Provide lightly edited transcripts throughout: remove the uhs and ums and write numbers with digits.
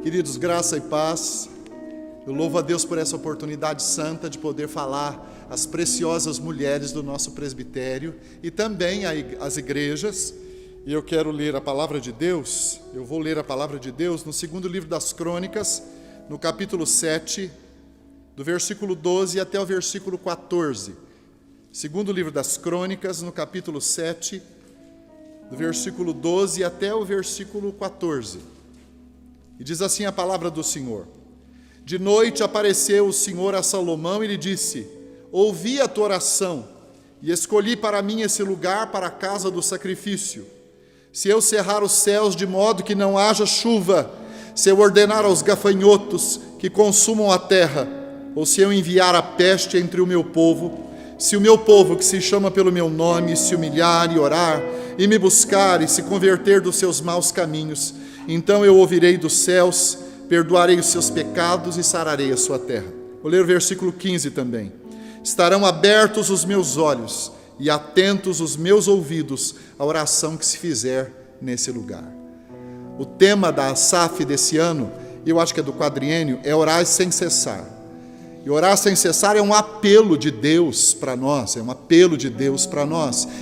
Queridos, graça e paz. Eu louvo a Deus por essa oportunidade santa de poder falar às preciosas mulheres do nosso presbitério e também às igrejas. E eu quero ler a palavra de Deus. Eu vou ler a palavra de Deus no segundo livro das Crônicas, no capítulo 7, do versículo 12 até o versículo 14. Segundo livro das Crônicas, no capítulo 7, do versículo 12 até o versículo 14. E diz assim a palavra do Senhor: De noite apareceu o Senhor a Salomão e lhe disse: Ouvi a tua oração e escolhi para mim esse lugar para a casa do sacrifício. Se eu cerrar os céus de modo que não haja chuva, se eu ordenar aos gafanhotos que consumam a terra, ou se eu enviar a peste entre o meu povo, se o meu povo que se chama pelo meu nome se humilhar e orar, e me buscar e se converter dos seus maus caminhos, então eu ouvirei dos céus, perdoarei os seus pecados e sararei a sua terra. Vou ler o versículo 15 também. Estarão abertos os meus olhos e atentos os meus ouvidos à oração que se fizer nesse lugar. O tema da Asaf desse ano, eu acho que é do quadriênio, é orar sem cessar. E orar sem cessar é um apelo de Deus para nós,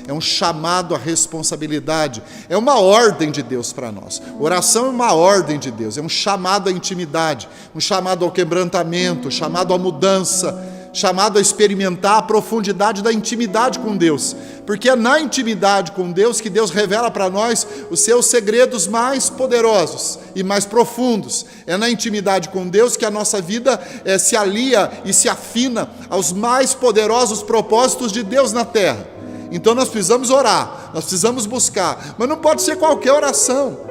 é um chamado à responsabilidade, é uma ordem de Deus para nós. Oração é uma ordem de Deus, é um chamado à intimidade, um chamado ao quebrantamento, um chamado à mudança, chamado a experimentar a profundidade da intimidade com Deus, porque é na intimidade com Deus que Deus revela para nós os seus segredos mais poderosos e mais profundos. É na intimidade com Deus que a nossa vida se alia e se afina aos mais poderosos propósitos de Deus na terra. Então nós precisamos orar, nós precisamos buscar, mas não pode ser qualquer oração.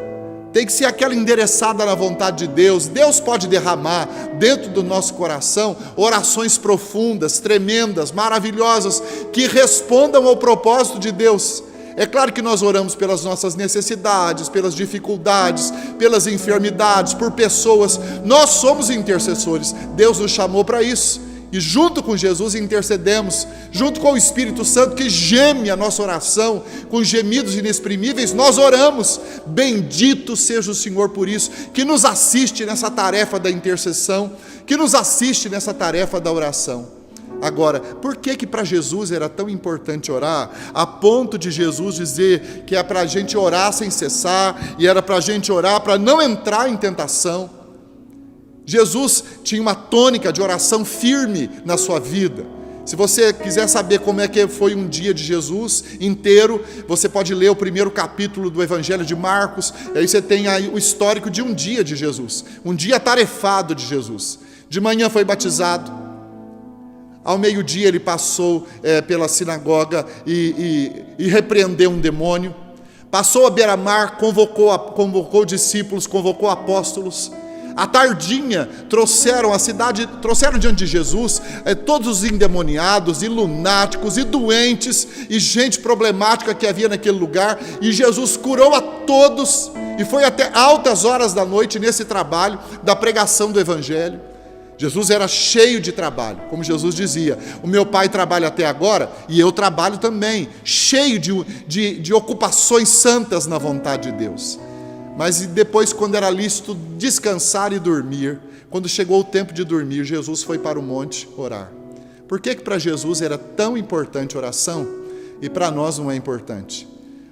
Tem que ser aquela endereçada na vontade de Deus. Deus pode derramar dentro do nosso coração orações profundas, tremendas, maravilhosas, que respondam ao propósito de Deus. É claro que nós oramos pelas nossas necessidades, pelas dificuldades, pelas enfermidades, por pessoas. Nós somos intercessores. Deus nos chamou para isso. E junto com Jesus intercedemos, junto com o Espírito Santo que geme a nossa oração, com gemidos inexprimíveis, nós oramos. Bendito seja o Senhor por isso, que nos assiste nessa tarefa da intercessão, que nos assiste nessa tarefa da oração. Agora, por que para Jesus era tão importante orar, a ponto de Jesus dizer que é para a gente orar sem cessar, e era para a gente orar para não entrar em tentação? Jesus tinha uma tônica de oração firme na sua vida. Se você quiser saber como é que foi um dia de Jesus inteiro, você pode ler o primeiro capítulo do Evangelho de Marcos, e aí você tem aí o histórico de um dia de Jesus, um dia atarefado de Jesus. De manhã foi batizado, ao meio-dia ele passou pela sinagoga e repreendeu um demônio, passou à beira-mar, convocou discípulos, convocou apóstolos. À tardinha, trouxeram diante de Jesus todos os endemoniados, e lunáticos, e doentes, e gente problemática que havia naquele lugar, e Jesus curou a todos, e foi até altas horas da noite nesse trabalho da pregação do Evangelho. Jesus era cheio de trabalho, como Jesus dizia: o meu Pai trabalha até agora, e eu trabalho também, cheio de ocupações santas na vontade de Deus. Mas depois, quando era lícito descansar e dormir, quando chegou o tempo de dormir, Jesus foi para o monte orar. Por que para Jesus era tão importante oração e para nós não é importante?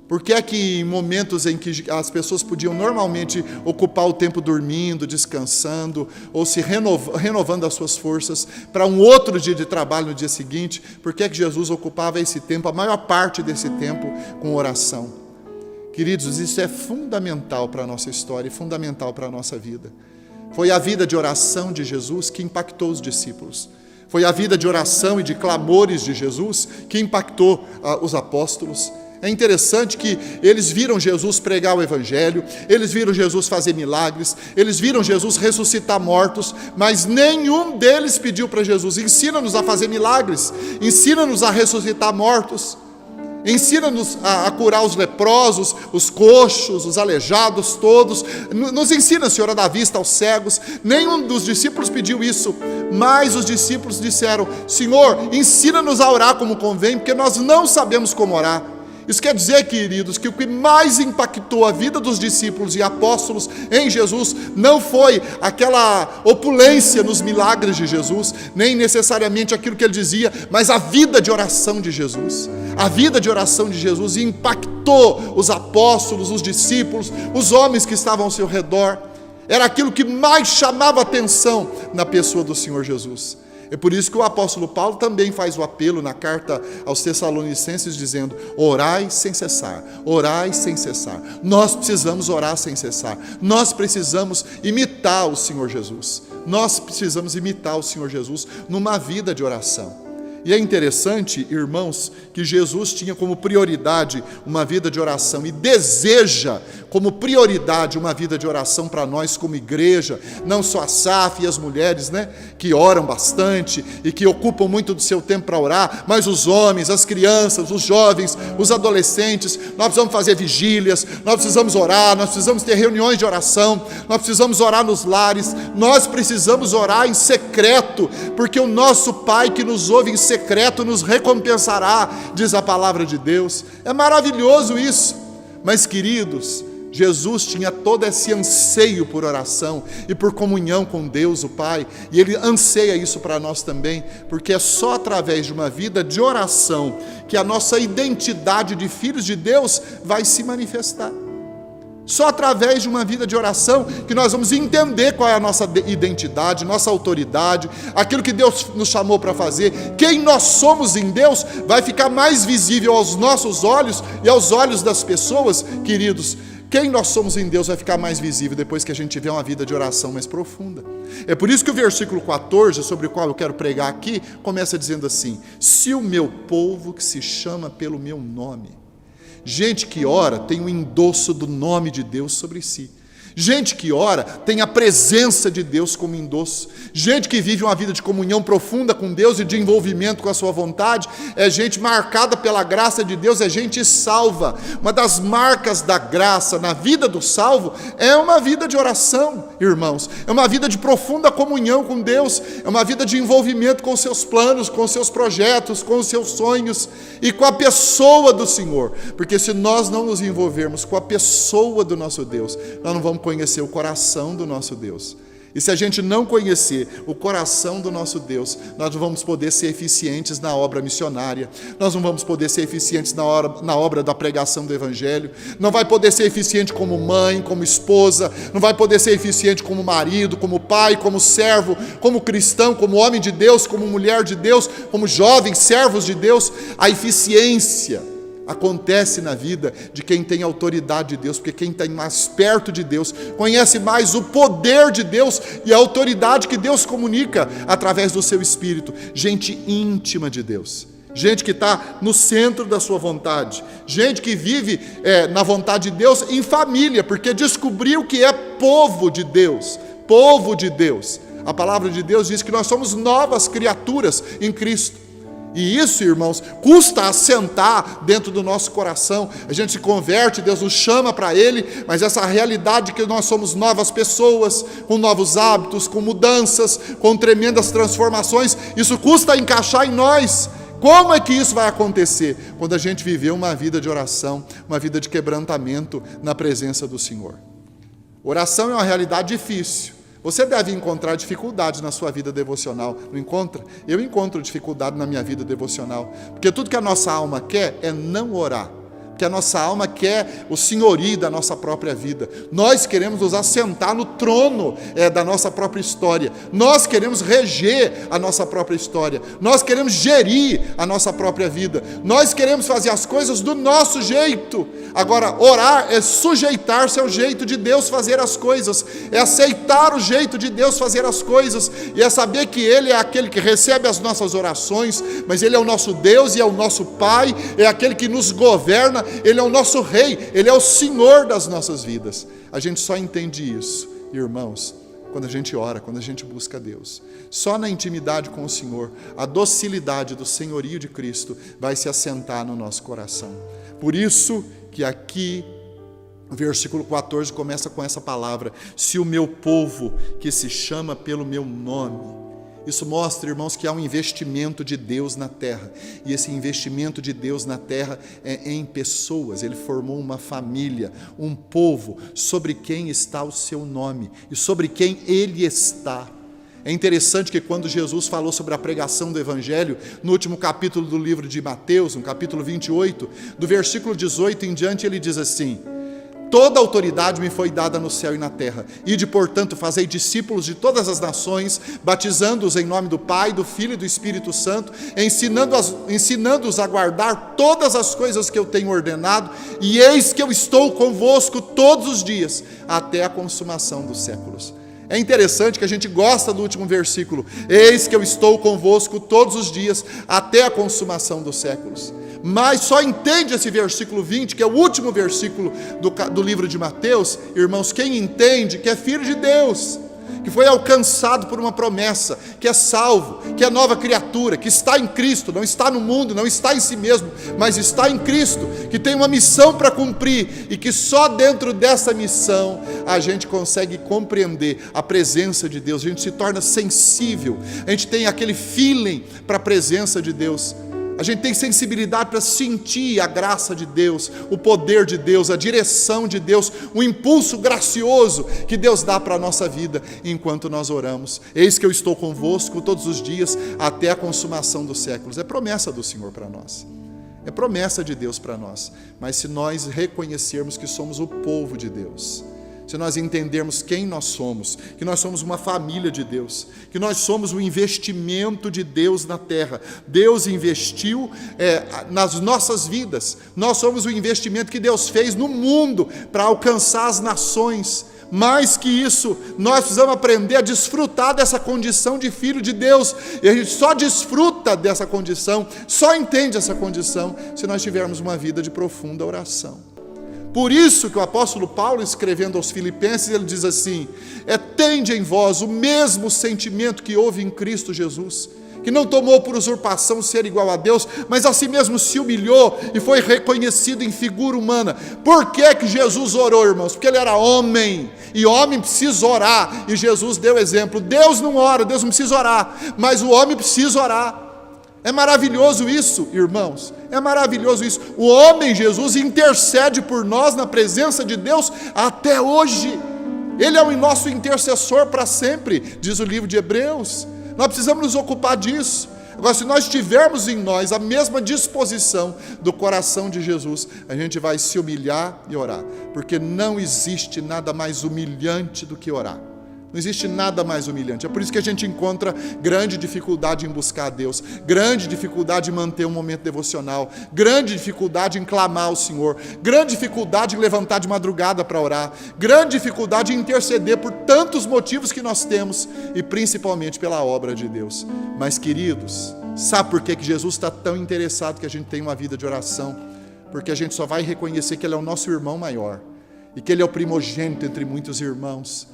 Por que em momentos em que as pessoas podiam normalmente ocupar o tempo dormindo, descansando, ou se renovando as suas forças para um outro dia de trabalho no dia seguinte, por que Jesus ocupava esse tempo, a maior parte desse tempo, com oração? Queridos, isso é fundamental para a nossa história e fundamental para a nossa vida. Foi a vida de oração de Jesus que impactou os discípulos. Foi a vida de oração e de clamores de Jesus que impactou os apóstolos. É interessante que eles viram Jesus pregar o Evangelho, eles viram Jesus fazer milagres, eles viram Jesus ressuscitar mortos, mas nenhum deles pediu para Jesus: ensina-nos a fazer milagres, ensina-nos a ressuscitar mortos. Ensina-nos a curar os leprosos, os coxos, os aleijados todos. Nos ensina, Senhor, a dar vista aos cegos. Nenhum dos discípulos pediu isso, mas os discípulos disseram: Senhor, ensina-nos a orar como convém, porque nós não sabemos como orar. Isso quer dizer, queridos, que o que mais impactou a vida dos discípulos e apóstolos em Jesus não foi aquela opulência nos milagres de Jesus, nem necessariamente aquilo que ele dizia, mas a vida de oração de Jesus. A vida de oração de Jesus impactou os apóstolos, os discípulos, os homens que estavam ao seu redor. Era aquilo que mais chamava atenção na pessoa do Senhor Jesus. É por isso que o apóstolo Paulo também faz o apelo na carta aos Tessalonicenses, dizendo: orai sem cessar, orai sem cessar. Nós precisamos orar sem cessar. Nós precisamos imitar o Senhor Jesus. Nós precisamos imitar o Senhor Jesus numa vida de oração. E é interessante, irmãos, que Jesus tinha como prioridade uma vida de oração e deseja como prioridade uma vida de oração para nós como igreja, não só a SAF e as mulheres, que oram bastante e que ocupam muito do seu tempo para orar, mas os homens, as crianças, os jovens, os adolescentes. Nós precisamos fazer vigílias, nós precisamos orar, nós precisamos ter reuniões de oração, nós precisamos orar nos lares, nós precisamos orar em secreto, porque o nosso Pai que nos ouve em secreto nos recompensará, diz a palavra de Deus. É maravilhoso isso. Mas, queridos, Jesus tinha todo esse anseio por oração e por comunhão com Deus, o Pai, e Ele anseia isso para nós também, porque é só através de uma vida de oração que a nossa identidade de filhos de Deus vai se manifestar. Só através de uma vida de oração que nós vamos entender qual é a nossa identidade, nossa autoridade, aquilo que Deus nos chamou para fazer, quem nós somos em Deus, vai ficar mais visível aos nossos olhos e aos olhos das pessoas, queridos. Quem nós somos em Deus vai ficar mais visível depois que a gente tiver uma vida de oração mais profunda. É por isso que o versículo 14, sobre o qual eu quero pregar aqui, começa dizendo assim: se o meu povo que se chama pelo meu nome. Gente que ora tem o endosso do nome de Deus sobre si. Gente que ora tem a presença de Deus como endosso. Gente que vive uma vida de comunhão profunda com Deus e de envolvimento com a sua vontade, é gente marcada pela graça de Deus, é gente salva. Uma das marcas da graça na vida do salvo é uma vida de oração, irmãos. É uma vida de profunda comunhão com Deus, é uma vida de envolvimento com os seus planos, com os seus projetos, com os seus sonhos e com a pessoa do Senhor. Porque se nós não nos envolvermos com a pessoa do nosso Deus, nós não vamos conhecer o coração do nosso Deus. E se a gente não conhecer o coração do nosso Deus, nós não vamos poder ser eficientes na obra missionária, nós não vamos poder ser eficientes na obra da pregação do Evangelho, não vai poder ser eficiente como mãe, como esposa, não vai poder ser eficiente como marido, como pai, como servo, como cristão, como homem de Deus, como mulher de Deus, como jovens, servos de Deus. A eficiência acontece na vida de quem tem autoridade de Deus, porque quem está mais perto de Deus conhece mais o poder de Deus e a autoridade que Deus comunica através do seu Espírito. Gente íntima de Deus, gente que está no centro da sua vontade, gente que vive na vontade de Deus em família, porque descobriu que é povo de Deus, povo de Deus. A palavra de Deus diz que nós somos novas criaturas em Cristo. E isso, irmãos, custa assentar dentro do nosso coração. A gente se converte, Deus nos chama para Ele, mas essa realidade que nós somos novas pessoas, com novos hábitos, com mudanças, com tremendas transformações, isso custa encaixar em nós. Como é que isso vai acontecer? Quando a gente viver uma vida de oração, uma vida de quebrantamento na presença do Senhor. Oração é uma realidade difícil. Você deve encontrar dificuldades na sua vida devocional, não encontra? Eu encontro dificuldade na minha vida devocional, porque tudo que a nossa alma quer é não orar, porque a nossa alma quer o senhorio da nossa própria vida. Nós queremos nos assentar no trono da nossa própria história, nós queremos reger a nossa própria história, nós queremos gerir a nossa própria vida, nós queremos fazer as coisas do nosso jeito. Agora, orar é sujeitar-se ao jeito de Deus fazer as coisas, é aceitar o jeito de Deus fazer as coisas, e é saber que Ele é aquele que recebe as nossas orações, mas Ele é o nosso Deus e é o nosso Pai, é aquele que nos governa, Ele é o nosso Rei, Ele é o Senhor das nossas vidas. A gente só entende isso, irmãos, quando a gente ora, quando a gente busca Deus. Só na intimidade com o Senhor, a docilidade do senhorio de Cristo vai se assentar no nosso coração. Por isso que aqui, o versículo 14 começa com essa palavra: se o meu povo que se chama pelo meu nome. Isso mostra, irmãos, que há um investimento de Deus na terra. E esse investimento de Deus na terra é em pessoas. Ele formou uma família, um povo, sobre quem está o seu nome e sobre quem Ele está. É interessante que quando Jesus falou sobre a pregação do Evangelho, no último capítulo do livro de Mateus, no capítulo 28, do versículo 18 em diante, ele diz assim: toda autoridade me foi dada no céu e na terra. Ide, portanto, fazei discípulos de todas as nações, batizando-os em nome do Pai, do Filho e do Espírito Santo, ensinando-os a guardar todas as coisas que eu tenho ordenado, e eis que eu estou convosco todos os dias, até a consumação dos séculos. É interessante que a gente gosta do último versículo: eis que eu estou convosco todos os dias, até a consumação dos séculos. Mas só entende esse versículo 20, que é o último versículo do livro de Mateus, irmãos, quem entende que é filho de Deus, que foi alcançado por uma promessa, que é salvo, que é nova criatura, que está em Cristo, não está no mundo, não está em si mesmo, mas está em Cristo, que tem uma missão para cumprir, e que só dentro dessa missão a gente consegue compreender a presença de Deus, a gente se torna sensível, a gente tem aquele feeling para a presença de Deus. A gente tem sensibilidade para sentir a graça de Deus, o poder de Deus, a direção de Deus, o impulso gracioso que Deus dá para a nossa vida enquanto nós oramos. Eis que eu estou convosco todos os dias até a consumação dos séculos. É promessa do Senhor para nós. É promessa de Deus para nós. Mas se nós reconhecermos que somos o povo de Deus, se nós entendermos quem nós somos, que nós somos uma família de Deus, que nós somos o investimento de Deus na terra, Deus investiu nas nossas vidas, nós somos o investimento que Deus fez no mundo para alcançar as nações. Mais que isso, nós precisamos aprender a desfrutar dessa condição de filho de Deus, e a gente só desfruta dessa condição, só entende essa condição, se nós tivermos uma vida de profunda oração. Por isso que o apóstolo Paulo, escrevendo aos Filipenses, ele diz assim: tende em vós o mesmo sentimento que houve em Cristo Jesus, que não tomou por usurpação ser igual a Deus, mas a si mesmo se humilhou e foi reconhecido em figura humana. Por que Jesus orou, irmãos? Porque ele era homem, e homem precisa orar, e Jesus deu exemplo. Deus não ora, Deus não precisa orar, mas o homem precisa orar. É maravilhoso isso, irmãos, é maravilhoso isso. O homem Jesus intercede por nós na presença de Deus até hoje. Ele é o nosso intercessor para sempre, diz o livro de Hebreus. Nós precisamos nos ocupar disso. Agora, se nós tivermos em nós a mesma disposição do coração de Jesus, a gente vai se humilhar e orar, porque não existe nada mais humilhante do que orar. Não existe nada mais humilhante. É por isso que a gente encontra grande dificuldade em buscar a Deus, grande dificuldade em manter um momento devocional, grande dificuldade em clamar ao Senhor, grande dificuldade em levantar de madrugada para orar, grande dificuldade em interceder por tantos motivos que nós temos, e principalmente pela obra de Deus. Mas, queridos, sabe por que Jesus está tão interessado que a gente tenha uma vida de oração? Porque a gente só vai reconhecer que Ele é o nosso irmão maior, e que Ele é o primogênito entre muitos irmãos,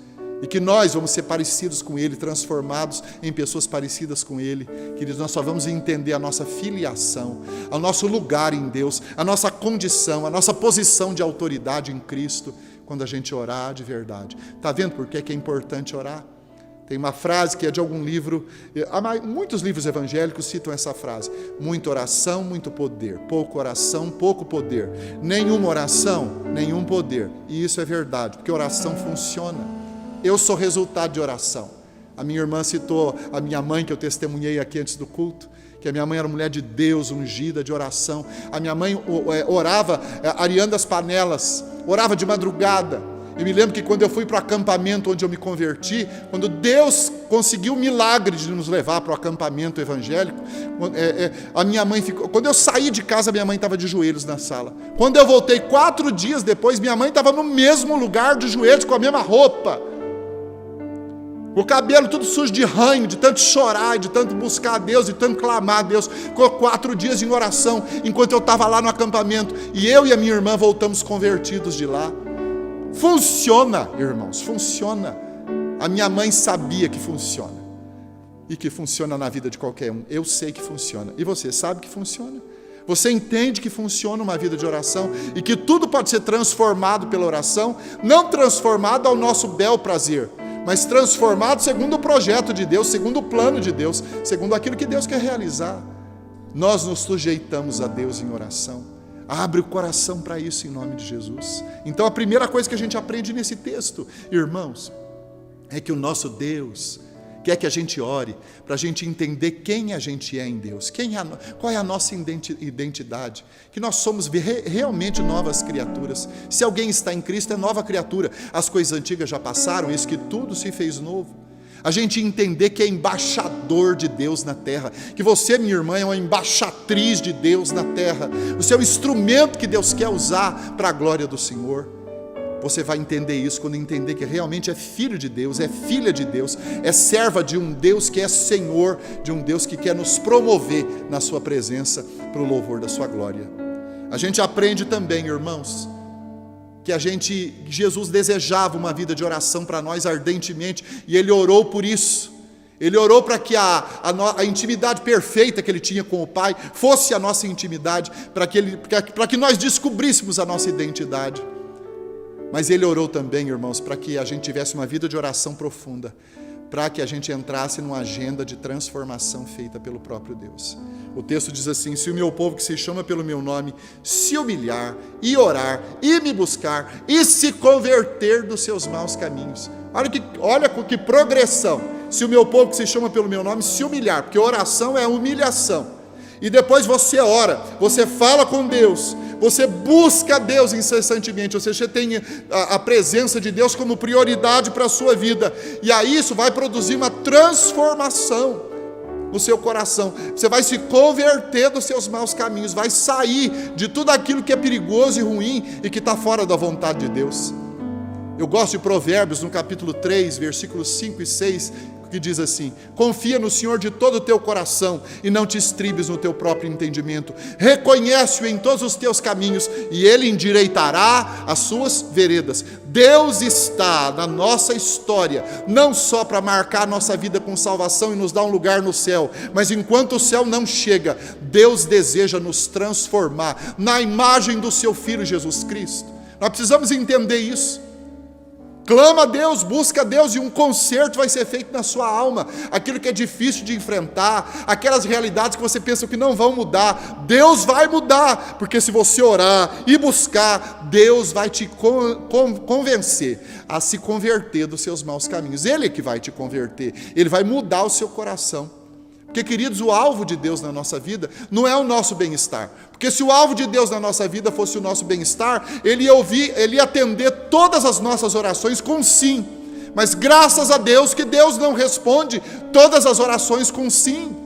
e que nós vamos ser parecidos com Ele, transformados em pessoas parecidas com Ele. Queridos, nós só vamos entender a nossa filiação, o nosso lugar em Deus, a nossa condição, a nossa posição de autoridade em Cristo, quando a gente orar de verdade. Está vendo por que é importante orar? Tem uma frase que é de algum livro, muitos livros evangélicos citam essa frase: muita oração, muito poder; pouca oração, pouco poder; nenhuma oração, nenhum poder. E isso é verdade, porque oração funciona. Eu sou resultado de oração. A minha irmã citou a minha mãe, que eu testemunhei aqui antes do culto, que a minha mãe era mulher de Deus, ungida de oração. A minha mãe orava areando as panelas, orava de madrugada. Eu me lembro que quando eu fui para o acampamento onde eu me converti, quando Deus conseguiu o milagre de nos levar para o acampamento evangélico, a minha mãe ficou... Quando eu saí de casa, minha mãe estava de joelhos na sala. Quando eu voltei 4 dias depois, minha mãe estava no mesmo lugar, de joelhos, com a mesma roupa. O cabelo tudo sujo de ranho, de tanto chorar, de tanto buscar a Deus, de tanto clamar a Deus. Ficou 4 dias em oração, enquanto eu estava lá no acampamento. E eu e a minha irmã voltamos convertidos de lá. Funciona, irmãos, funciona. A minha mãe sabia que funciona. E que funciona na vida de qualquer um. Eu sei que funciona. E você sabe que funciona? Você entende que funciona uma vida de oração? E que tudo pode ser transformado pela oração? Não transformado ao nosso bel prazer, mas transformado segundo o projeto de Deus, segundo o plano de Deus, segundo aquilo que Deus quer realizar. Nós nos sujeitamos a Deus em oração. Abre o coração para isso em nome de Jesus. Então a primeira coisa que a gente aprende nesse texto, irmãos, é que o nosso Deus quer que a gente ore para a gente entender quem a gente é em Deus, qual é a nossa identidade, que nós somos realmente novas criaturas. Se alguém está em Cristo, é nova criatura. As coisas antigas já passaram, eis que tudo se fez novo. A gente entender que é embaixador de Deus na terra, que você, minha irmã, é uma embaixatriz de Deus na terra, você é o instrumento que Deus quer usar para a glória do Senhor. Você vai entender isso quando entender que realmente é filho de Deus, é filha de Deus, é serva de um Deus que é Senhor, de um Deus que quer nos promover na sua presença para o louvor da sua glória. A gente aprende também, irmãos, que Jesus desejava uma vida de oração para nós ardentemente, e Ele orou por isso. Ele orou para que a intimidade perfeita que Ele tinha com o Pai fosse a nossa intimidade, para que nós descobríssemos a nossa identidade. Mas Ele orou também, irmãos, para que a gente tivesse uma vida de oração profunda, para que a gente entrasse numa agenda de transformação feita pelo próprio Deus. O texto diz assim: se o meu povo que se chama pelo meu nome se humilhar e orar e me buscar e se converter dos seus maus caminhos. Olha que progressão. Se o meu povo que se chama pelo meu nome se humilhar, porque oração é humilhação. E depois você ora, você fala com Deus, você busca Deus incessantemente, ou seja, você tem a presença de Deus como prioridade para a sua vida, e aí isso vai produzir uma transformação no seu coração. Você vai se converter dos seus maus caminhos, vai sair de tudo aquilo que é perigoso e ruim e que está fora da vontade de Deus. Eu gosto de Provérbios, no capítulo 3, versículos 5 e 6, que diz assim: confia no Senhor de todo o teu coração e não te estribes no teu próprio entendimento, reconhece-o em todos os teus caminhos e Ele endireitará as suas veredas. Deus está na nossa história, não só para marcar a nossa vida com salvação e nos dar um lugar no céu, mas enquanto o céu não chega, Deus deseja nos transformar na imagem do seu Filho Jesus Cristo. Nós precisamos entender isso. Clama a Deus, busca a Deus, e um conserto vai ser feito na sua alma. Aquilo que é difícil de enfrentar, aquelas realidades que você pensa que não vão mudar, Deus vai mudar, porque se você orar e buscar, Deus vai te convencer a se converter dos seus maus caminhos. Ele é que vai te converter, Ele vai mudar o seu coração. Porque, queridos, o alvo de Deus na nossa vida não é o nosso bem-estar. Porque se o alvo de Deus na nossa vida fosse o nosso bem-estar, Ele ia atender todas as nossas orações com sim. Mas graças a Deus que Deus não responde todas as orações com sim.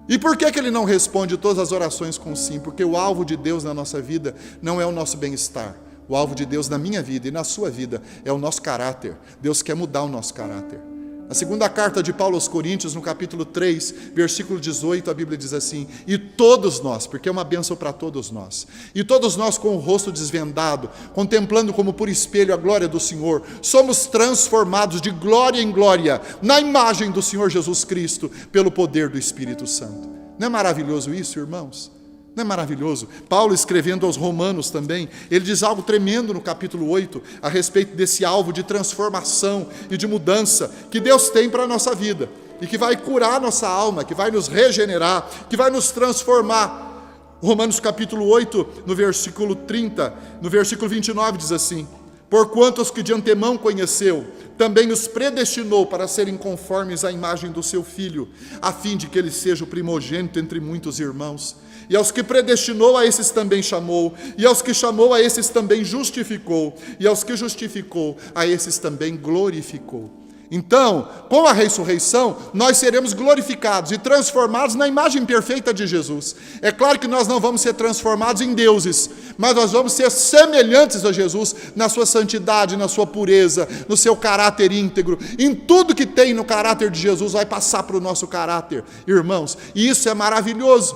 E por que Ele não responde todas as orações com sim? Porque o alvo de Deus na nossa vida não é o nosso bem-estar. O alvo de Deus na minha vida e na sua vida é o nosso caráter. Deus quer mudar o nosso caráter. Na segunda carta de Paulo aos Coríntios, no capítulo 3, versículo 18, a Bíblia diz assim: e todos nós, porque é uma bênção para todos nós, e todos nós com o rosto desvendado, contemplando como por espelho a glória do Senhor, somos transformados de glória em glória, na imagem do Senhor Jesus Cristo, pelo poder do Espírito Santo. Não é maravilhoso isso, irmãos? Não é maravilhoso? Paulo, escrevendo aos Romanos também, ele diz algo tremendo no capítulo 8, a respeito desse alvo de transformação e de mudança que Deus tem para a nossa vida, e que vai curar a nossa alma, que vai nos regenerar, que vai nos transformar. Romanos capítulo 8, no versículo 30, no versículo 29 diz assim: porquanto os que de antemão conheceu, também os predestinou para serem conformes à imagem do seu Filho, a fim de que ele seja o primogênito entre muitos irmãos. E aos que predestinou, a esses também chamou, e aos que chamou, a esses também justificou, e aos que justificou, a esses também glorificou. Então, com a ressurreição, nós seremos glorificados e transformados na imagem perfeita de Jesus. É claro que nós não vamos ser transformados em deuses, mas nós vamos ser semelhantes a Jesus na sua santidade, na sua pureza, no seu caráter íntegro. Em tudo que tem no caráter de Jesus vai passar para o nosso caráter, irmãos. E isso é maravilhoso,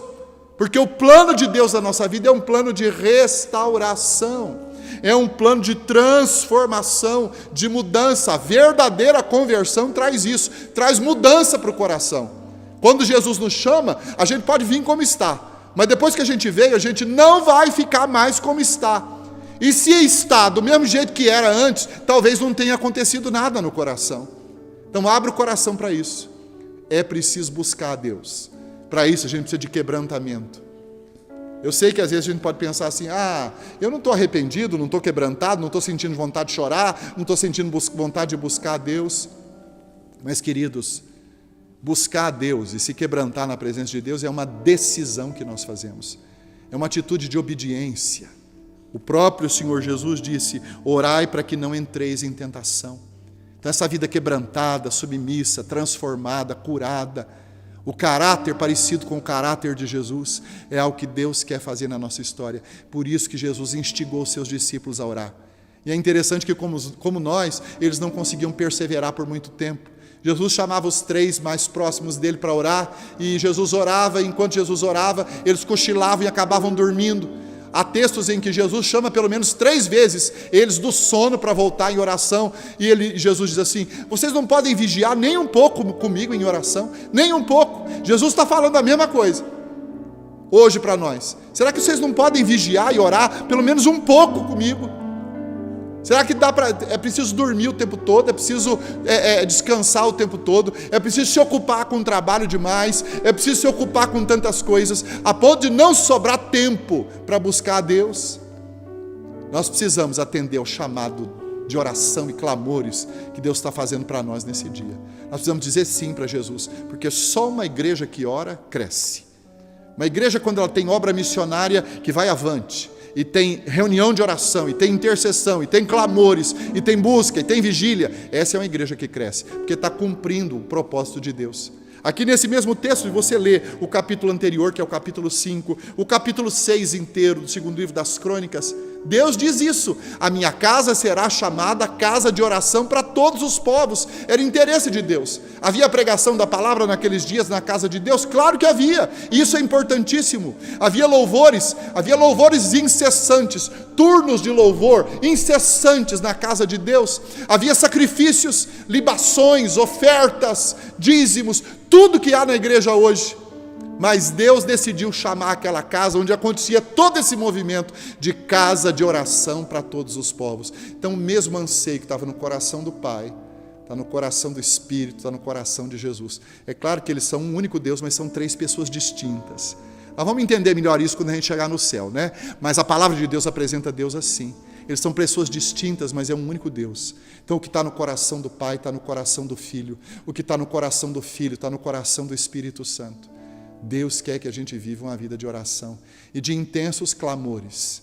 porque o plano de Deus na nossa vida é um plano de restauração. É um plano de transformação, de mudança. A verdadeira conversão traz isso, traz mudança para o coração. Quando Jesus nos chama, a gente pode vir como está, mas depois que a gente veio, a gente não vai ficar mais como está. E se está do mesmo jeito que era antes, talvez não tenha acontecido nada no coração. Então abre o coração para isso. É preciso buscar a Deus. Para isso a gente precisa de quebrantamento. Eu sei que às vezes a gente pode pensar assim, eu não estou arrependido, não estou quebrantado, não estou sentindo vontade de chorar, não estou sentindo vontade de buscar a Deus. Mas queridos, buscar a Deus e se quebrantar na presença de Deus é uma decisão que nós fazemos. É uma atitude de obediência. O próprio Senhor Jesus disse, orai para que não entreis em tentação. Então essa vida quebrantada, submissa, transformada, curada, o caráter parecido com o caráter de Jesus, é algo que Deus quer fazer na nossa história. Por isso que Jesus instigou os seus discípulos a orar. E é interessante que como nós, eles não conseguiam perseverar por muito tempo. Jesus chamava os 3 mais próximos dele para orar, e Jesus orava, e enquanto Jesus orava, eles cochilavam e acabavam dormindo. Há textos em que Jesus chama pelo menos 3 vezes eles do sono para voltar em oração, e Jesus diz assim, vocês não podem vigiar nem um pouco comigo em oração, nem um pouco. Jesus está falando a mesma coisa hoje para nós. Será que vocês não podem vigiar e orar pelo menos um pouco comigo? Será que é preciso dormir o tempo todo, é preciso descansar o tempo todo, é preciso se ocupar com trabalho demais, é preciso se ocupar com tantas coisas, a ponto de não sobrar tempo para buscar a Deus? Nós precisamos atender ao chamado de oração e clamores que Deus está fazendo para nós nesse dia. Nós precisamos dizer sim para Jesus, porque só uma igreja que ora, cresce. Uma igreja, quando ela tem obra missionária, que vai avante, e tem reunião de oração, e tem intercessão, e tem clamores, e tem busca, e tem vigília, essa é uma igreja que cresce, porque está cumprindo o propósito de Deus. Aqui nesse mesmo texto, você lê o capítulo anterior, que é o capítulo 5, o capítulo 6 inteiro, do 2º livro das Crônicas, Deus diz isso, a minha casa será chamada casa de oração para todos os povos. Era interesse de Deus. Havia pregação da palavra naqueles dias na casa de Deus? Claro que havia, isso é importantíssimo. Havia louvores incessantes, turnos de louvor incessantes na casa de Deus. Havia sacrifícios, libações, ofertas, dízimos, tudo que há na igreja hoje. Mas Deus decidiu chamar aquela casa onde acontecia todo esse movimento de casa de oração para todos os povos. Então o mesmo anseio que estava no coração do Pai, está no coração do Espírito, está no coração de Jesus. É claro que eles são um único Deus, mas são 3 pessoas distintas. Nós vamos entender melhor isso quando a gente chegar no céu, né? Mas a palavra de Deus apresenta Deus assim. Eles são pessoas distintas, mas é um único Deus. Então o que está no coração do Pai está no coração do Filho. O que está no coração do Filho está no coração do Espírito Santo. Deus quer que a gente viva uma vida de oração e de intensos clamores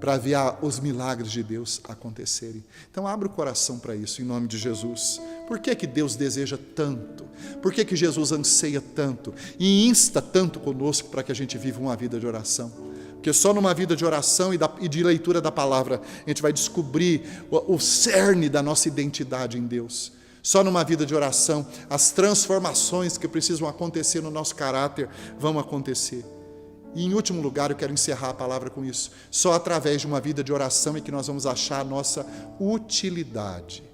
para ver os milagres de Deus acontecerem. Então abra o coração para isso, em nome de Jesus. Por que Deus deseja tanto? Por que Jesus anseia tanto e insta tanto conosco para que a gente viva uma vida de oração? Porque só numa vida de oração e de leitura da palavra a gente vai descobrir o cerne da nossa identidade em Deus. Só numa vida de oração, as transformações que precisam acontecer no nosso caráter vão acontecer. E em último lugar, eu quero encerrar a palavra com isso. Só através de uma vida de oração é que nós vamos achar a nossa utilidade,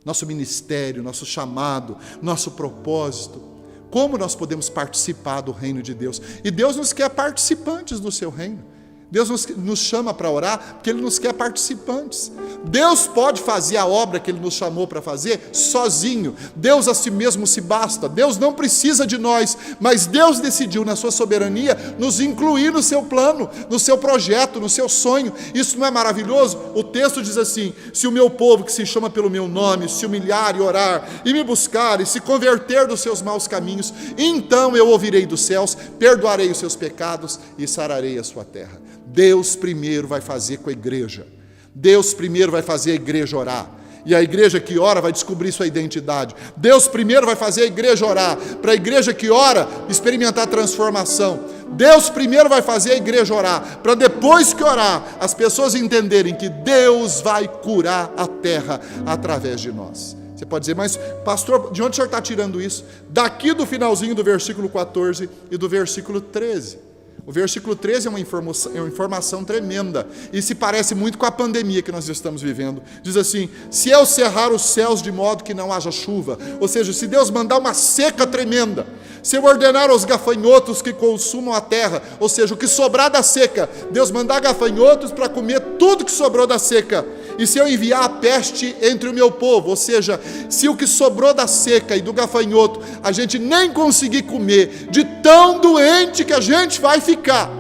nosso ministério, nosso chamado, nosso propósito. Como nós podemos participar do reino de Deus? E Deus nos quer participantes do seu reino. Deus nos chama para orar porque Ele nos quer participantes. Deus pode fazer a obra que Ele nos chamou para fazer sozinho. Deus a si mesmo se basta. Deus não precisa de nós, mas Deus decidiu na sua soberania nos incluir no seu plano, no seu projeto, no seu sonho. Isso não é maravilhoso? O texto diz assim: se o meu povo que se chama pelo meu nome se humilhar e orar e me buscar e se converter dos seus maus caminhos, então eu ouvirei dos céus, perdoarei os seus pecados e sararei a sua terra. Deus primeiro vai fazer com a igreja. Deus primeiro vai fazer a igreja orar. E a igreja que ora vai descobrir sua identidade. Deus primeiro vai fazer a igreja orar. Para a igreja que ora, experimentar transformação. Deus primeiro vai fazer a igreja orar. Para depois que orar, as pessoas entenderem que Deus vai curar a terra através de nós. Você pode dizer, mas pastor, de onde o senhor está tirando isso? Daqui do finalzinho do versículo 14 e do versículo 13. O versículo 13 é uma informação tremenda e se parece muito com a pandemia que nós estamos vivendo. Diz assim: se eu cerrar os céus de modo que não haja chuva, ou seja, se Deus mandar uma seca tremenda, se eu ordenar aos gafanhotos que consumam a terra, ou seja, o que sobrar da seca, Deus mandar gafanhotos para comer tudo que sobrou da seca, e se eu enviar a peste entre o meu povo, ou seja, se o que sobrou da seca e do gafanhoto a gente nem conseguir comer, de tão doente que a gente vai ficar,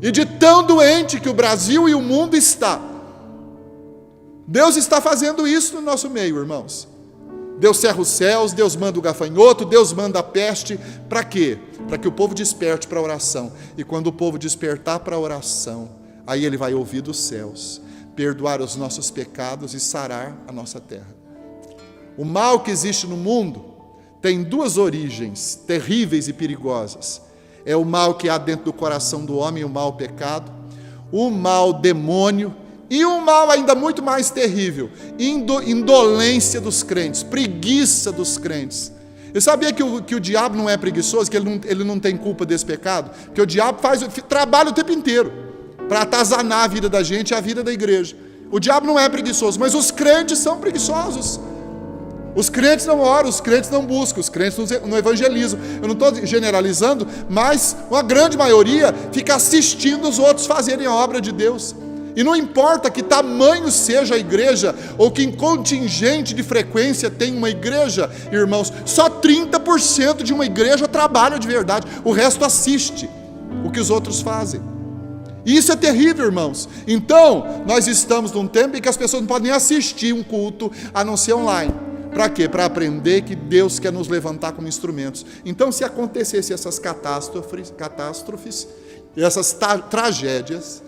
e de tão doente que o Brasil e o mundo está, Deus está fazendo isso no nosso meio, irmãos. Deus cerra os céus, Deus manda o gafanhoto, Deus manda a peste, para quê? Para que o povo desperte para a oração, e quando o povo despertar para a oração, aí ele vai ouvir dos céus, perdoar os nossos pecados e sarar a nossa terra. O mal que existe no mundo tem duas origens terríveis e perigosas. É o mal que há dentro do coração do homem, o mal pecado, o mal demônio, e um mal ainda muito mais terrível, indolência dos crentes, preguiça dos crentes. Eu sabia que o diabo não é preguiçoso, que ele não tem culpa desse pecado? Que o diabo trabalha o tempo inteiro para atazanar a vida da gente e a vida da igreja. O diabo não é preguiçoso, mas os crentes são preguiçosos. Os crentes não oram, os crentes não buscam, os crentes não evangelizam. Eu não estou generalizando, mas uma grande maioria fica assistindo os outros fazerem a obra de Deus. E não importa que tamanho seja a igreja, ou que contingente de frequência tem uma igreja, irmãos, só 30% de uma igreja trabalha de verdade, o resto assiste o que os outros fazem. E isso é terrível, irmãos. Então, nós estamos num tempo em que as pessoas não podem nem assistir um culto, a não ser online. Para quê? Para aprender que Deus quer nos levantar como instrumentos. Então, se acontecessem essas catástrofes e essas tragédias,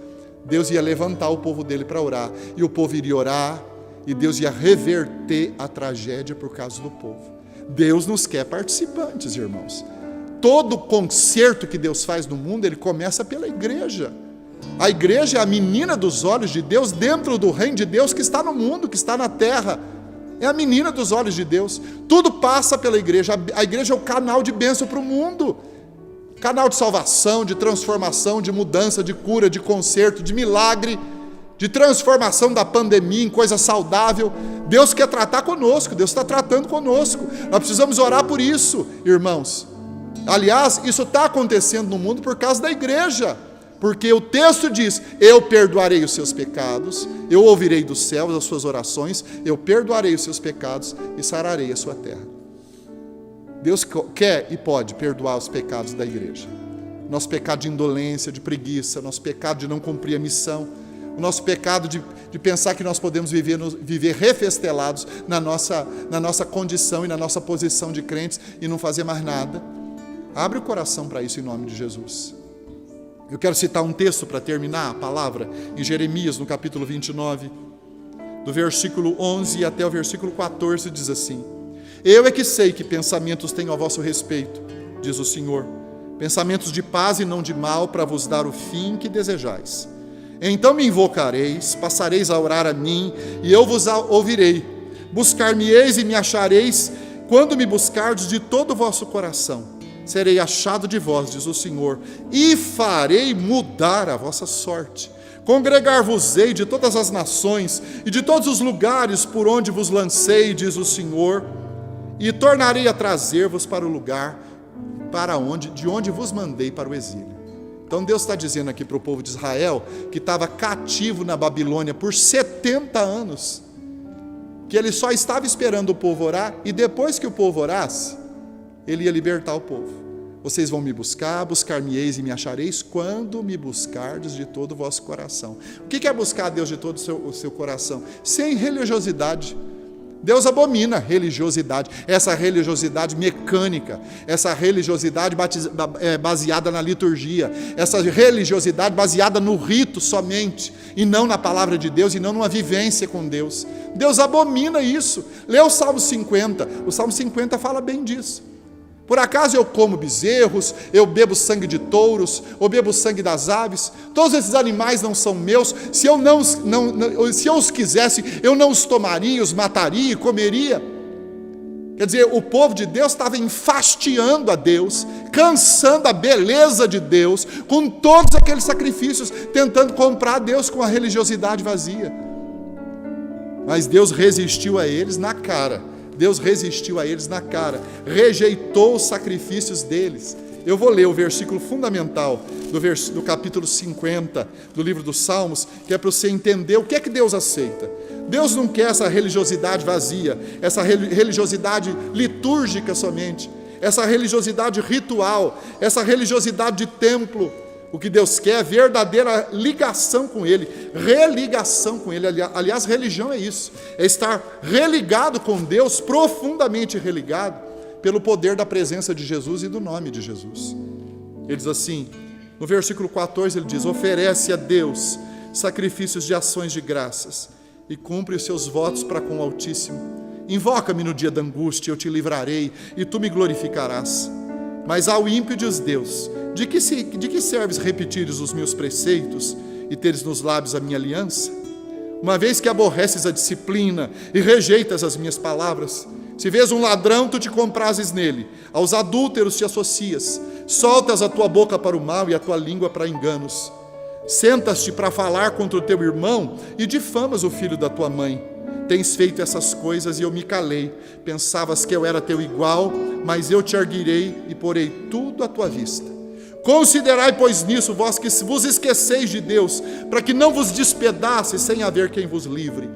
Deus ia levantar o povo dele para orar, e o povo iria orar, e Deus ia reverter a tragédia por causa do povo. Deus nos quer participantes, irmãos. Todo concerto que Deus faz no mundo, ele começa pela igreja. A igreja é a menina dos olhos de Deus dentro do reino de Deus que está no mundo, que está na terra. É a menina dos olhos de Deus. Tudo passa pela igreja. A igreja é o canal de bênção para o mundo. Canal de salvação, de transformação, de mudança, de cura, de conserto, de milagre, de transformação da pandemia em coisa saudável. Deus quer tratar conosco, Deus está tratando conosco. Nós precisamos orar por isso, irmãos. Aliás, isso está acontecendo no mundo por causa da igreja, porque o texto diz: eu perdoarei os seus pecados, eu ouvirei dos céus as suas orações, eu perdoarei os seus pecados e sararei a sua terra. Deus quer e pode perdoar os pecados da igreja. Nosso pecado de indolência, de preguiça, nosso pecado de não cumprir a missão, o nosso pecado de pensar que nós podemos viver refestelados na nossa condição e na nossa posição de crentes e não fazer mais nada. Abre o coração para isso em nome de Jesus. Eu quero citar um texto para terminar a palavra, em Jeremias, no capítulo 29, do versículo 11 até o versículo 14, diz assim: eu é que sei que pensamentos tenho a vosso respeito, diz o Senhor, pensamentos de paz e não de mal, para vos dar o fim que desejais. Então me invocareis, passareis a orar a mim, e eu vos ouvirei. Buscar-me-eis e me achareis, quando me buscardes de todo o vosso coração. Serei achado de vós, diz o Senhor, e farei mudar a vossa sorte. Congregar-vos-ei de todas as nações, e de todos os lugares por onde vos lancei, diz o Senhor, e tornarei a trazer-vos para o lugar de onde vos mandei para o exílio. Então Deus está dizendo aqui para o povo de Israel, que estava cativo na Babilônia por 70 anos, que ele só estava esperando o povo orar, e depois que o povo orasse, ele ia libertar o povo. Vocês vão me buscar, buscar-me-eis e me achareis, quando me buscardes de todo o vosso coração. O que é buscar a Deus de todo o seu coração? Sem religiosidade. Deus abomina religiosidade, essa religiosidade mecânica, essa religiosidade baseada na liturgia, essa religiosidade baseada no rito somente, e não na palavra de Deus, e não numa vivência com Deus. Deus abomina isso. Lê o Salmo 50, o Salmo 50 fala bem disso. Por acaso eu como bezerros, eu bebo sangue de touros, ou bebo sangue das aves? Todos esses animais não são meus. Se eu os quisesse, eu não os tomaria, os mataria e comeria. Quer dizer, o povo de Deus estava enfastiando a Deus, cansando a beleza de Deus, com todos aqueles sacrifícios, tentando comprar a Deus com a religiosidade vazia. Mas Deus resistiu a eles na cara. Deus resistiu a eles na cara, rejeitou os sacrifícios deles. Eu vou ler o versículo fundamental do capítulo 50 do livro dos Salmos, que é para você entender o que é que Deus aceita. Deus não quer essa religiosidade vazia, essa religiosidade litúrgica somente, essa religiosidade ritual, essa religiosidade de templo. O que Deus quer é verdadeira ligação com Ele, religação com Ele. Aliás, religião é isso, é estar religado com Deus, profundamente religado, pelo poder da presença de Jesus e do nome de Jesus. Ele diz assim, no versículo 14, ele diz: oferece a Deus sacrifícios de ações de graças e cumpre os seus votos para com o Altíssimo. Invoca-me no dia da angústia, eu te livrarei e tu me glorificarás. Mas ao ímpio diz Deus: de que serves repetires os meus preceitos e teres nos lábios a minha aliança? Uma vez que aborreces a disciplina e rejeitas as minhas palavras, se vês um ladrão, tu te comprases nele, aos adúlteros te associas, soltas a tua boca para o mal e a tua língua para enganos. Sentas-te para falar contra o teu irmão e difamas o filho da tua mãe. Tens feito essas coisas e eu me calei. Pensavas que eu era teu igual, mas eu te erguirei e porei tudo à tua vista. Considerai, pois, nisso, vós que vos esqueceis de Deus, para que não vos despedace sem haver quem vos livre.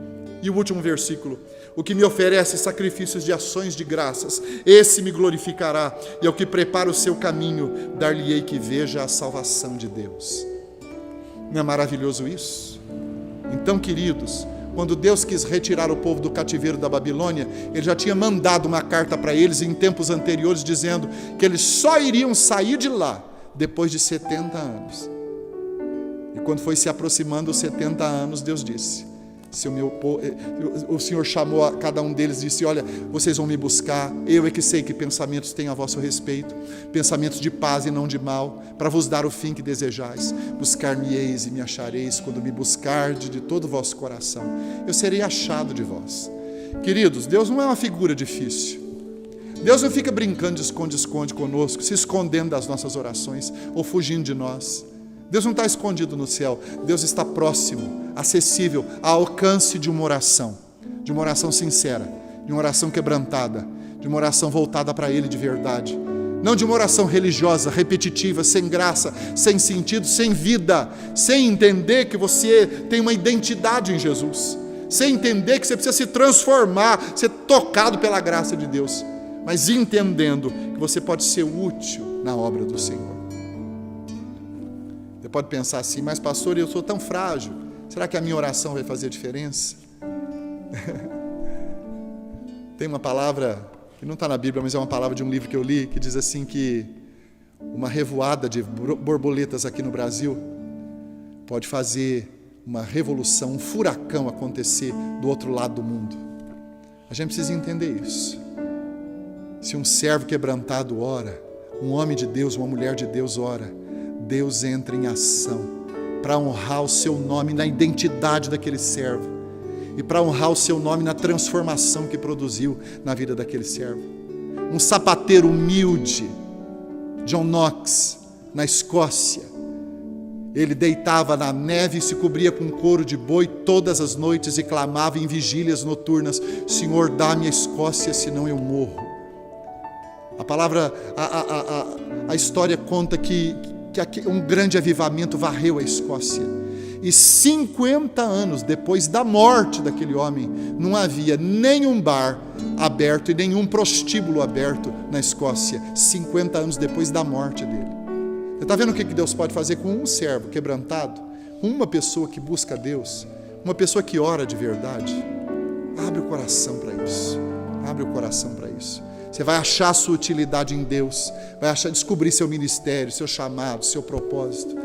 E o último versículo: o que me oferece sacrifícios de ações de graças, esse me glorificará, e ao que prepara o seu caminho, dar-lhe-ei que veja a salvação de Deus. Não é maravilhoso isso? Então, queridos, quando Deus quis retirar o povo do cativeiro da Babilônia, Ele já tinha mandado uma carta para eles em tempos anteriores, dizendo que eles só iriam sair de lá depois de 70 anos. E quando foi se aproximando os 70 anos, Deus disse: se o Senhor chamou a cada um deles e disse: olha, vocês vão me buscar, eu é que sei que pensamentos têm a vosso respeito, pensamentos de paz e não de mal, para vos dar o fim que desejais. Buscar-me-eis e me achareis, quando me buscardes de todo o vosso coração. Eu serei achado de vós. Queridos, Deus não é uma figura difícil. Deus não fica brincando de esconde-esconde conosco, se escondendo das nossas orações ou fugindo de nós. Deus não está escondido no céu, Deus está próximo, acessível, ao alcance de uma oração sincera, de uma oração quebrantada, de uma oração voltada para Ele de verdade, não de uma oração religiosa, repetitiva, sem graça, sem sentido, sem vida, sem entender que você tem uma identidade em Jesus, sem entender que você precisa se transformar, ser tocado pela graça de Deus, mas entendendo que você pode ser útil na obra do Senhor. Você pode pensar assim: mas pastor, eu sou tão frágil, será que a minha oração vai fazer diferença? Tem uma palavra que não está na Bíblia, mas é uma palavra de um livro que eu li, que diz assim que uma revoada de borboletas aqui no Brasil pode fazer uma revolução, um furacão acontecer do outro lado do mundo. A gente precisa entender isso. Se um servo quebrantado ora, um homem de Deus, uma mulher de Deus ora, Deus entra em ação para honrar o seu nome na identidade daquele servo e para honrar o seu nome na transformação que produziu na vida daquele servo. Um sapateiro humilde, John Knox, na Escócia, ele deitava na neve e se cobria com couro de boi todas as noites e clamava em vigílias noturnas: Senhor, dá-me a Escócia, senão eu morro. A história conta que um grande avivamento varreu a Escócia, e 50 anos depois da morte daquele homem, não havia nenhum bar aberto e nenhum prostíbulo aberto na Escócia, 50 anos depois da morte dele. Você está vendo o que Deus pode fazer com um servo quebrantado, com uma pessoa que busca Deus, uma pessoa que ora de verdade? Abre o coração para isso, abre o coração para isso. Você vai achar a sua utilidade em Deus, vai descobrir seu ministério, seu chamado, seu propósito.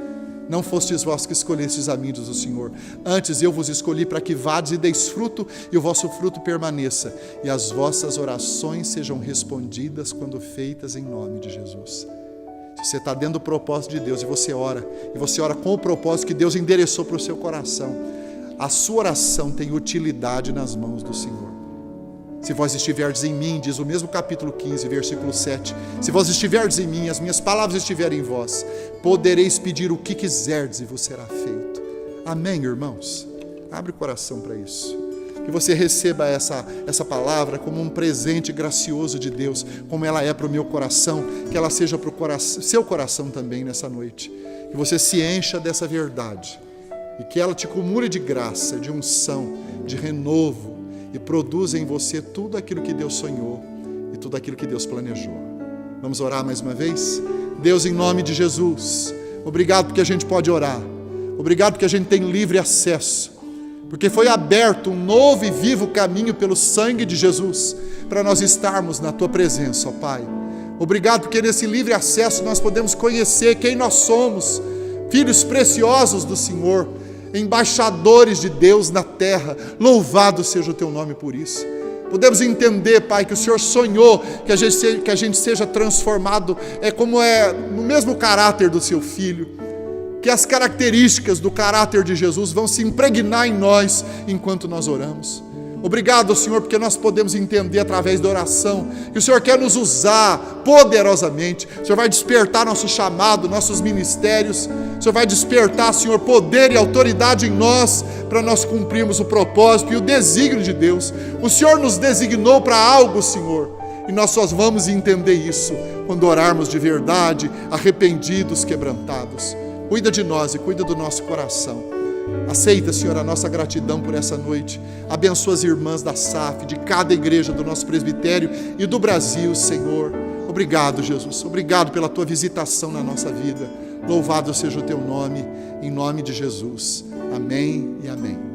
Não fostes vós que escolhestes a mim, diz o Senhor. Antes eu vos escolhi para que vades e deis fruto, e o vosso fruto permaneça, e as vossas orações sejam respondidas quando feitas em nome de Jesus. Se você está dentro do propósito de Deus e você ora com o propósito que Deus endereçou para o seu coração, a sua oração tem utilidade nas mãos do Senhor. Se vós estiverdes em mim, diz o mesmo capítulo 15, versículo 7, se vós estiverdes em mim, as minhas palavras estiverem em vós, podereis pedir o que quiserdes e vos será feito. Amém, irmãos? Abre o coração para isso. Que você receba essa palavra como um presente gracioso de Deus, como ela é para o meu coração, que ela seja para o seu coração também nessa noite. Que você se encha dessa verdade e que ela te cumule de graça, de unção, de renovo e produza em você tudo aquilo que Deus sonhou e tudo aquilo que Deus planejou. Vamos orar mais uma vez? Deus, em nome de Jesus, obrigado porque a gente pode orar, obrigado porque a gente tem livre acesso, porque foi aberto um novo e vivo caminho pelo sangue de Jesus, para nós estarmos na Tua presença, ó Pai. Obrigado porque nesse livre acesso nós podemos conhecer quem nós somos, filhos preciosos do Senhor, embaixadores de Deus na terra. Louvado seja o Teu nome por isso. Podemos entender, Pai, que o Senhor sonhou que a gente seja transformado, como é no mesmo caráter do Seu Filho, que as características do caráter de Jesus vão se impregnar em nós enquanto nós oramos. Obrigado, Senhor, porque nós podemos entender através da oração que o Senhor quer nos usar poderosamente. O Senhor vai despertar nosso chamado, nossos ministérios. O Senhor vai despertar, Senhor, poder e autoridade em nós para nós cumprirmos o propósito e o desígnio de Deus. O Senhor nos designou para algo, Senhor, e nós só vamos entender isso quando orarmos de verdade, arrependidos, quebrantados. Cuida de nós e cuida do nosso coração. Aceita, Senhor, a nossa gratidão por essa noite. Abençoa as irmãs da SAF, de cada igreja do nosso presbitério e do Brasil, Senhor. Obrigado, Jesus. Obrigado pela Tua visitação na nossa vida. Louvado seja o Teu nome, em nome de Jesus. Amém e amém.